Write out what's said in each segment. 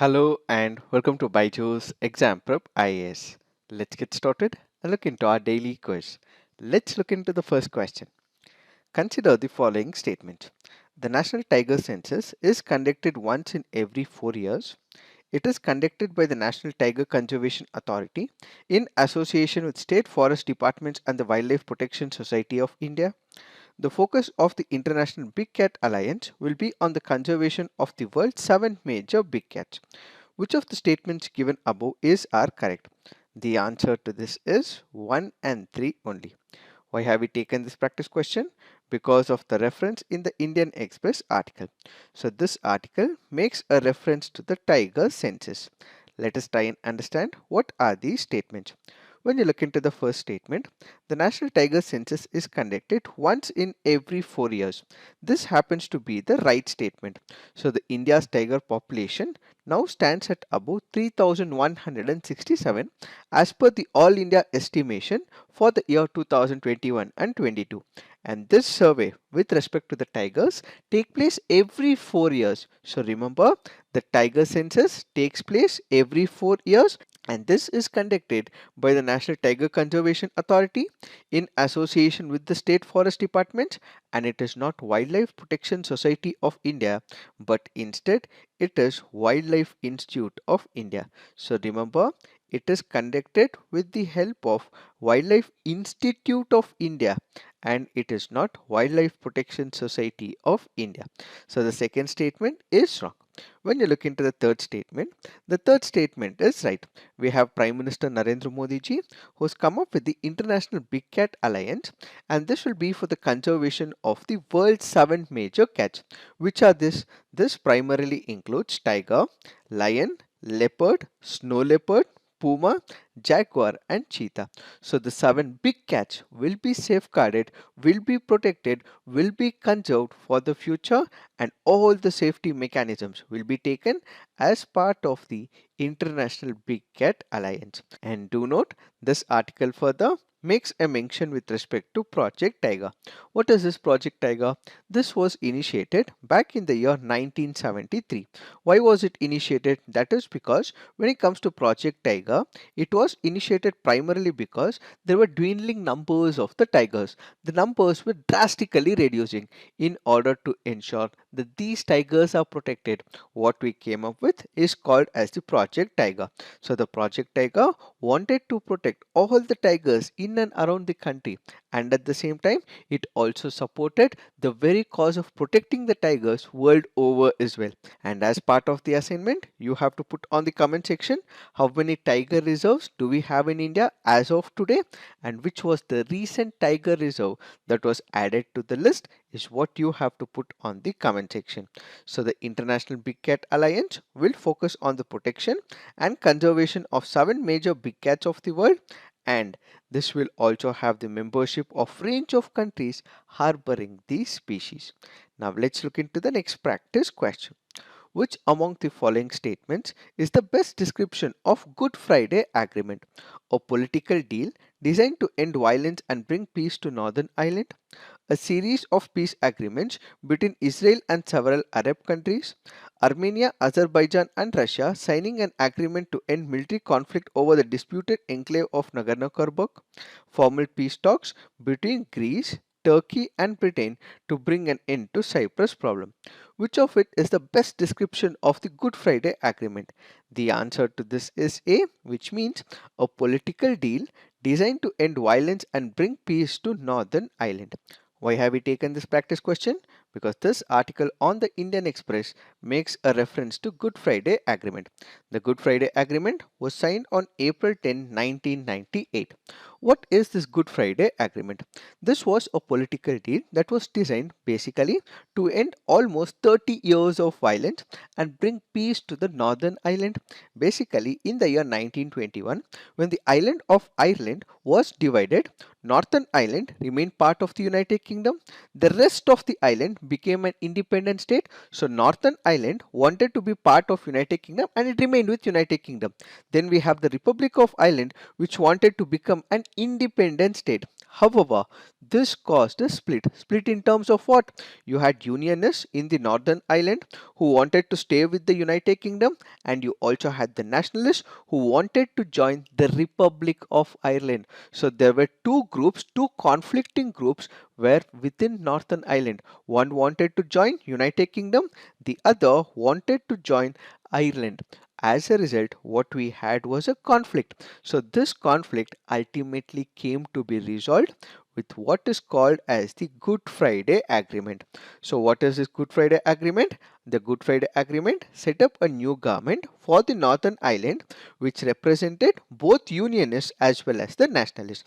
Hello and welcome to BYJU'S Exam Prep IAS. Let's get started and look into our daily quiz. Let's look into the first question. Consider the following statement. The National Tiger Census is conducted once in every 4 years. It is conducted by the National Tiger Conservation Authority in association with state forest departments and the Wildlife Protection Society of India. The focus of the International Big Cat Alliance will be on the conservation of the world's 7 major big cats. Which of the statements given above are correct? The answer to this is 1 and 3 only. Why have we taken this practice question? Because of the reference in the Indian Express article. So this article makes a reference to the tiger census. Let us try and understand what are these statements. When you look into the first statement, the National Tiger Census is conducted once in every 4 years. This happens to be the right statement. So the India's tiger population now stands at about 3,167 as per the All India estimation for the year 2021 and 22. And this survey with respect to the tigers take place every 4 years. So remember, the tiger census takes place every 4 years, and this is conducted by the National Tiger Conservation Authority in association with the state forest departments, and it is not Wildlife Protection Society of India, but instead it is Wildlife Institute of India. So remember, it is conducted with the help of Wildlife Institute of India, and it is not Wildlife Protection Society of India. So the second statement is wrong. When you look into the third statement is right. We have Prime Minister Narendra Modi ji who has come up with the International Big Cat Alliance, and this will be for the conservation of the world's 7 major cats. Which are this? This primarily includes tiger, lion, leopard, snow leopard, puma, jaguar and cheetah. So the 7 big cats will be safeguarded, will be protected, will be conserved for the future, and all the safety mechanisms will be taken as part of the International Big Cat Alliance. And do note, this article further makes a mention with respect to Project Tiger. What is this Project Tiger? This was initiated back in the year 1973. Why was it initiated? That is because when it comes to Project Tiger, it was initiated primarily because there were dwindling numbers of the tigers. The numbers were drastically reducing. In order to ensure that these tigers are protected, what we came up with is called as the Project Tiger. So the Project Tiger wanted to protect all the tigers in and around the country, and at the same time it also supported the very cause of protecting the tigers world over as well. And as part of the assignment, you have to put on the comment section how many tiger reserves do we have in India as of today, and which was the recent tiger reserve that was added to the list is what you have to put on the comment section. So the International Big Cat Alliance will focus on the protection and conservation of 7 major big cats of the world, and this will also have the membership of range of countries harboring these species. Now let's look into the next practice question. Which among the following statements is the best description of Good Friday Agreement, a political deal designed to end violence and bring peace to Northern Ireland? A series of peace agreements between Israel and several Arab countries, Armenia, Azerbaijan and Russia signing an agreement to end military conflict over the disputed enclave of Nagorno-Karabakh, formal peace talks between Greece, Turkey and Britain to bring an end to Cyprus problem. Which of it is the best description of the Good Friday Agreement? The answer to this is A, which means a political deal designed to end violence and bring peace to Northern Ireland. Why have we taken this practice question? Because this article on the Indian Express makes a reference to Good Friday Agreement. The Good Friday Agreement was signed on April 10, 1998. What is this Good Friday Agreement? This was a political deal that was designed basically to end almost 30 years of violence and bring peace to the Northern Ireland. Basically, in the year 1921, when the island of Ireland was divided, Northern Ireland remained part of the United Kingdom. The rest of the island became an independent state. So Northern Ireland wanted to be part of United Kingdom and it remained with United Kingdom. Then we have the Republic of Ireland, which wanted to become an independent state. However, this caused a split. Split in terms of what? You had Unionists in the Northern Ireland who wanted to stay with the United Kingdom, and you also had the nationalists who wanted to join the Republic of Ireland. So there were two groups, two conflicting groups were within Northern Ireland. One wanted to join United Kingdom, the other wanted to join Ireland. As a result, what we had was a conflict. So this conflict ultimately came to be resolved with what is called as the Good Friday Agreement. So what is this Good Friday Agreement? The Good Friday Agreement set up a new government for the Northern Ireland which represented both Unionists as well as the Nationalists.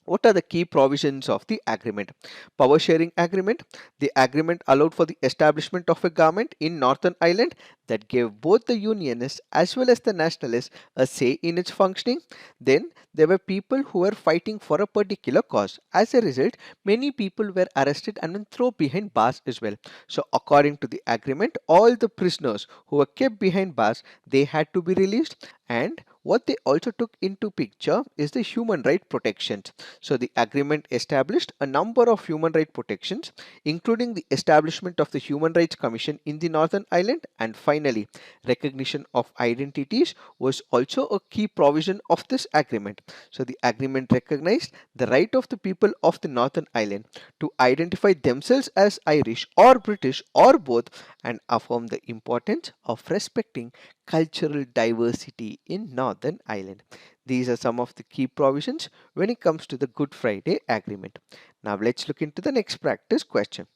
What are the key provisions of the agreement? Power sharing agreement. The agreement allowed for the establishment of a government in Northern Ireland that gave both the Unionists as well as the Nationalists a say in its functioning. Then there were people who were fighting for a particular cause. As a result, many people were arrested and then thrown behind bars as well. So according to the agreement, all the prisoners who were kept behind bars, they had to be released, and what they also took into picture is the human right protections. So the agreement established a number of human right protections, including the establishment of the Human Rights Commission in the Northern Ireland, and finally, recognition of identities was also a key provision of this agreement. So the agreement recognized the right of the people of the Northern Ireland to identify themselves as Irish or British or both, and affirm the importance of respecting cultural diversity in Northern Ireland. These are some of the key provisions when it comes to the Good Friday Agreement. Now let's look into the next practice question.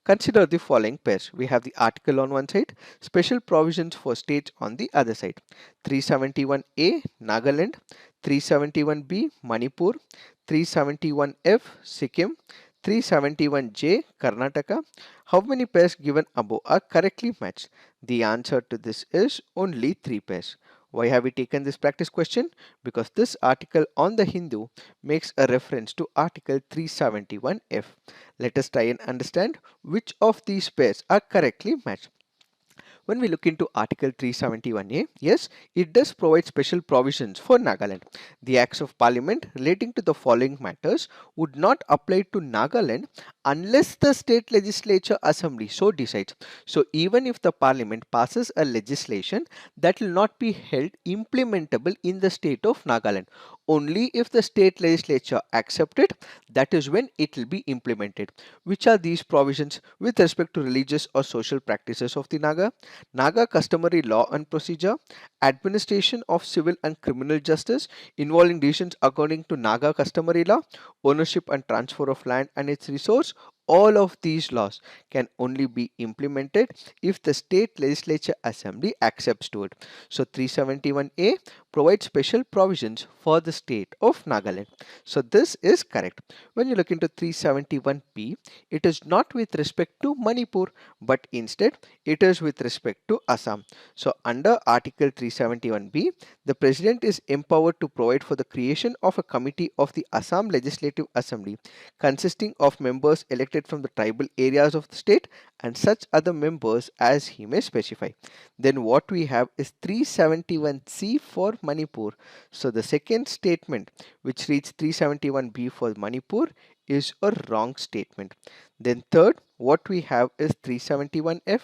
Consider the following pairs. We have the article on one side, special provisions for states on the other side. 371A Nagaland, 371B Manipur, 371F Sikkim, 371J Karnataka. How many pairs given above are correctly matched? The answer to this is only 3 pairs. Why have we taken this practice question? Because this article on the Hindu makes a reference to article 371F. Let us try and understand which of these pairs are correctly matched. When we look into Article 371A, yes, it does provide special provisions for Nagaland. The Acts of Parliament relating to the following matters would not apply to Nagaland unless the state legislature assembly so decides. So even if the Parliament passes a legislation, that will not be held implementable in the state of Nagaland. Only if the state legislature accept it, that is when it will be implemented. Which are these provisions with respect to religious or social practices of the Naga? Naga customary law and procedure, administration of civil and criminal justice involving decisions according to Naga customary law, ownership and transfer of land and its resource. All of these laws can only be implemented if the state legislature assembly accepts to it. So 371A provides special provisions for the state of Nagaland. So this is correct. When you look into 371P, it is not with respect to Manipur, but instead it is with respect to Assam. So under Article 371B, the President is empowered to provide for the creation of a committee of the Assam Legislative Assembly consisting of members elected from the tribal areas of the state and such other members as he may specify. Then what we have is 371C for Manipur. So the second statement which reads 371B for Manipur is a wrong statement. Then third, what we have is 371F.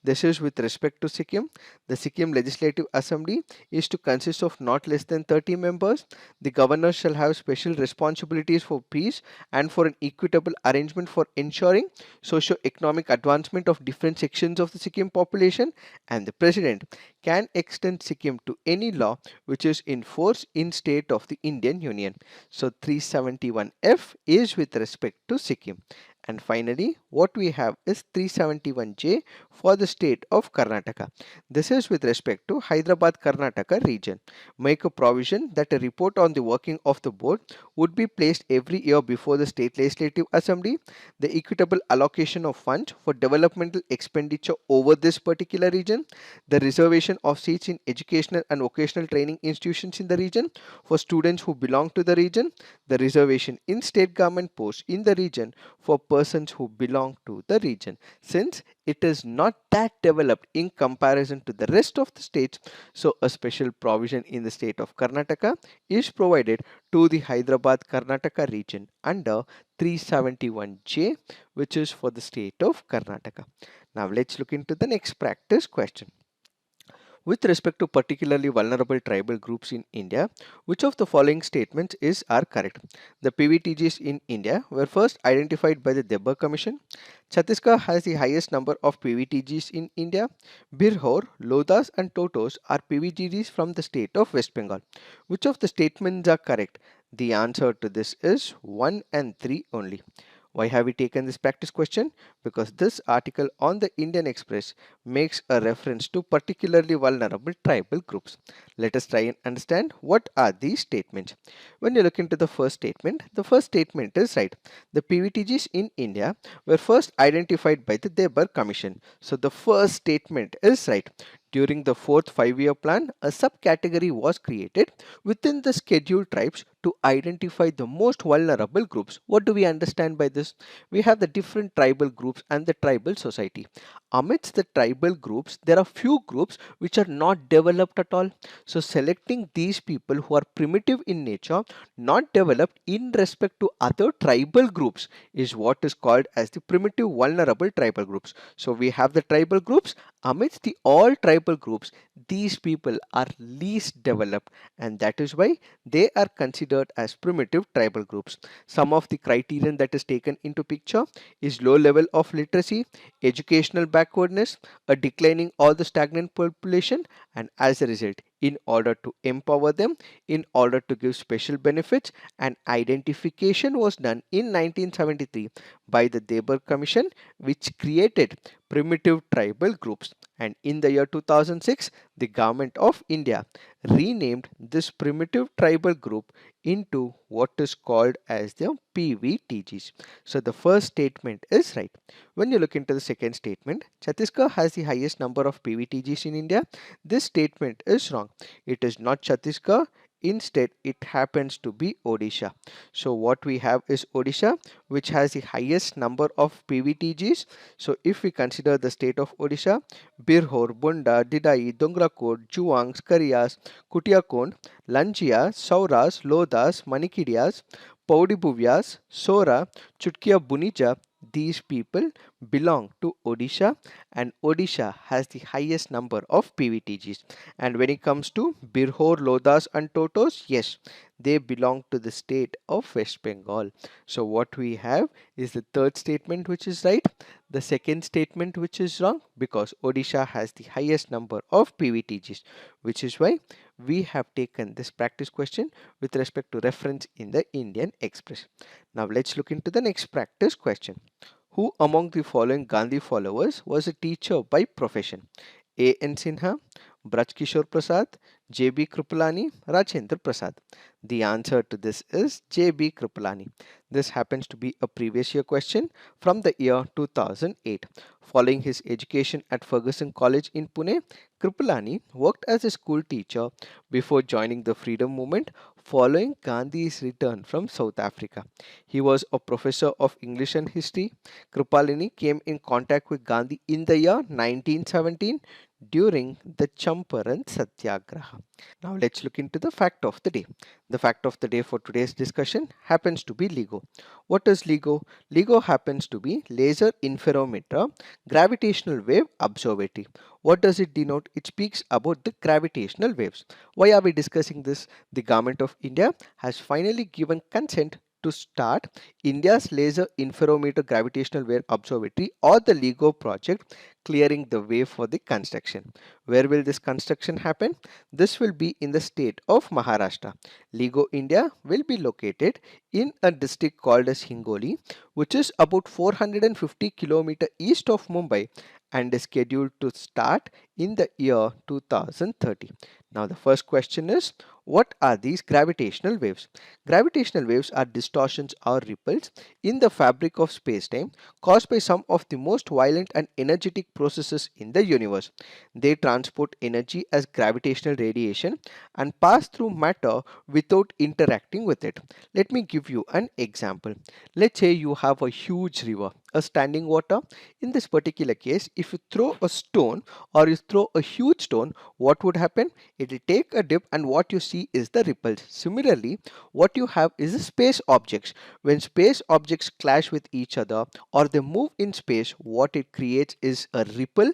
This is with respect to Sikkim. The Sikkim Legislative Assembly is to consist of not less than 30 members. The governor shall have special responsibilities for peace and for an equitable arrangement for ensuring socio-economic advancement of different sections of the Sikkim population, and the president can extend Sikkim to any law which is in force in state of the Indian Union. So 371F is with respect to Sikkim. And finally, what we have is 371J for the state of Karnataka. This is with respect to Hyderabad Karnataka region. Make a provision that a report on the working of the board would be placed every year before the state legislative assembly. The equitable allocation of funds for developmental expenditure over this particular region. The reservation of seats in educational and vocational training institutions in the region for students who belong to the region. The reservation in state government posts in the region for persons who belong to the region. Since it is not that developed in comparison to the rest of the states, so a special provision in the state of Karnataka is provided to the Hyderabad Karnataka region under 371J, which is for the state of Karnataka. Now let's look into the next practice question. With respect to particularly vulnerable tribal groups in India, which of the following statements are correct? The PVTGs in India were first identified by the Debbar Commission. Chhattisgarh has the highest number of PVTGs in India. Birhor, Lodas and Totos are PVTGs from the state of West Bengal. Which of the statements are correct? The answer to this is 1 and 3 only. Why have we taken this practice question? Because this article on the Indian Express makes a reference to particularly vulnerable tribal groups. Let us try and understand what are these statements. When you look into the first statement is right. The PVTGs in India were first identified by the Debbar Commission. So the first statement is right. During the fourth five-year plan, a subcategory was created within the scheduled tribes to identify the most vulnerable groups. What do we understand by this? We have the different tribal groups and the tribal society. Amidst the tribal groups, there are few groups which are not developed at all. So selecting these people who are primitive in nature, not developed in respect to other tribal groups, is what is called as the primitive vulnerable tribal groups. So we have the tribal groups. Amidst the all tribal groups, these people are least developed, and that is why they are considered as primitive tribal groups. Some of the criterion that is taken into picture is low level of literacy, educational backwardness, a declining or the stagnant population, and as a result, in order to empower them, in order to give special benefits, an identification was done in 1973 by the Debbar Commission, which created primitive tribal groups. And in the year 2006, the government of India renamed this primitive tribal group into what is called as the PVTGs. So the first statement is right. When you look into the second statement, Chhattisgarh has the highest number of PVTGs in India. This statement is wrong. It is not Chhattisgarh. Instead, it happens to be Odisha. So what we have is Odisha, which has the highest number of PVTGs. So if we consider the state of Odisha, Birhor, Bunda, Didai, Donglakot, Juang, Karias, Kutiakond, Lanchia, Sauras, Lodas, Manikidias, Paudibuvyas, Sora, Chutkia Bunija, these people belong to Odisha, and Odisha has the highest number of PVTGs. And when it comes to Birhor, Lodas and Totos, yes, they belong to the state of West Bengal. So what we have is the third statement which is right, the second statement which is wrong, because Odisha has the highest number of PVTGs, which is why we have taken this practice question with respect to reference in the Indian Express. Now let's look into the next practice question. Who among the following Gandhi followers was a teacher by profession? A. N. Sinha, Braj Kishore Prasad, J. B. Kripalani, Rajendra Prasad. The answer to this is J. B. Kripalani. This happens to be a previous year question from the year 2008. Following his education at Ferguson College in Pune, Kripalani worked as a school teacher before joining the freedom movement following Gandhi's return from South Africa. He was a professor of English and history. Kripalani came in contact with Gandhi in the year 1917 during the Champaran Satyagraha. Now let's look into the fact of the day. The fact of the day for today's discussion happens to be LIGO. What is LIGO? LIGO happens to be Laser Interferometer Gravitational Wave Observatory. What does it denote? It speaks about the gravitational waves. Why are we discussing this? The government of India has finally given consent to start India's Laser Interferometer Gravitational Wave Observatory, or the LIGO project, clearing the way for the construction. Where will this construction happen? This will be in the state of Maharashtra. LIGO India will be located in a district called as Hingoli, which is about 450 km east of Mumbai, and is scheduled to start in the year 2030. Now the first question is, what are these gravitational waves? Gravitational waves are distortions or ripples in the fabric of space-time caused by some of the most violent and energetic processes in the universe. They transport energy as gravitational radiation and pass through matter without interacting with it. Let me give you an example. Let's say you have a huge river a standing water. In this particular case, if you throw a stone or you throw a huge stone, what would happen? It will take a dip and what you see is the ripples. Similarly, what you have is the space objects. When space objects clash with each other or they move in space, what it creates is a ripple.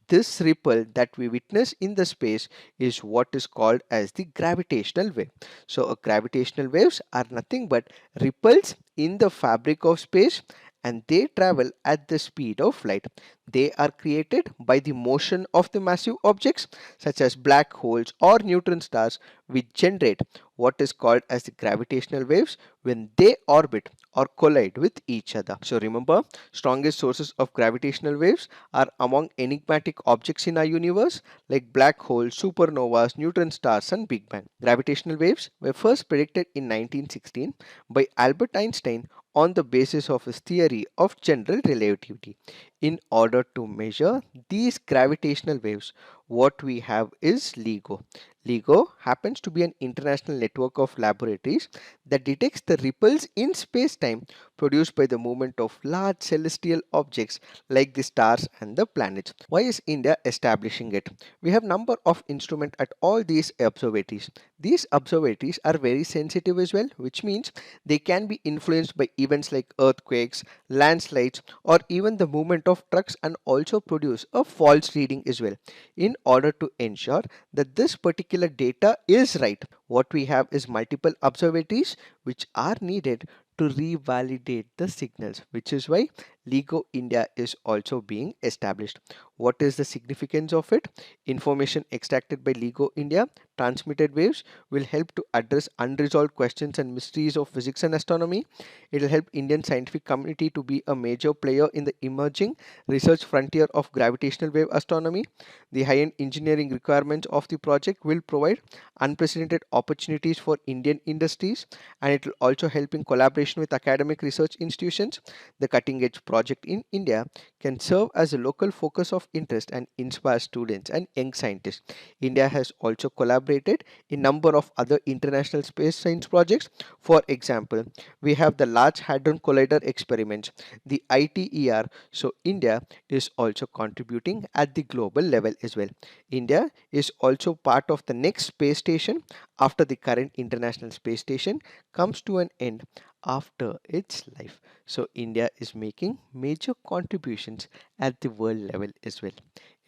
This ripple that we witness in the space is what is called as the gravitational wave. So gravitational waves are nothing but ripples in the fabric of space, and they travel at the speed of light. They are created by the motion of the massive objects such as black holes or neutron stars, which generate what is called as the gravitational waves when they orbit or collide with each other. So remember, strongest sources of gravitational waves are among enigmatic objects in our universe like black holes, supernovas, neutron stars and Big Bang. Gravitational waves were first predicted in 1916 by Albert Einstein on the basis of his theory of general relativity. In order to measure these gravitational waves, what we have is LIGO. LIGO happens to be an international network of laboratories that detects the ripples in space-time produced by the movement of large celestial objects like the stars and the planets. Why is India establishing it? We have number of instruments at all these observatories. These observatories are very sensitive as well, which means they can be influenced by events like earthquakes, landslides, or even the movement of trucks, and also produce a false reading as well. In order to ensure that this particular data is right, what we have is multiple observatories which are needed to revalidate the signals, which is why LIGO India is also being established. What is the significance of it? Information extracted by LIGO India transmitted waves will help to address unresolved questions and mysteries of physics and astronomy. It will help Indian scientific community to be a major player in the emerging research frontier of gravitational wave astronomy. The high-end engineering requirements of the project will provide unprecedented opportunities for Indian industries, and it will also help in collaboration with academic research institutions. The cutting-edge project in India can serve as a local focus of interest and inspire students and young scientists. India has also collaborated in number of other international space science projects. For example, we have the Large Hadron Collider experiments, the ITER. So India is also contributing at the global level as well. India is also part of the next space station after the current International Space Station comes to an end after its life. So India is making major contributions at the world level as well.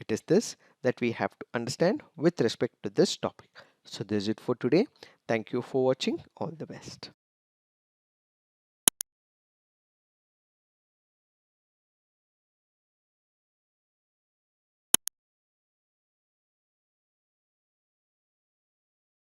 It is this that we have to understand with respect to this topic. So this is it for today. Thank you for watching. All the best.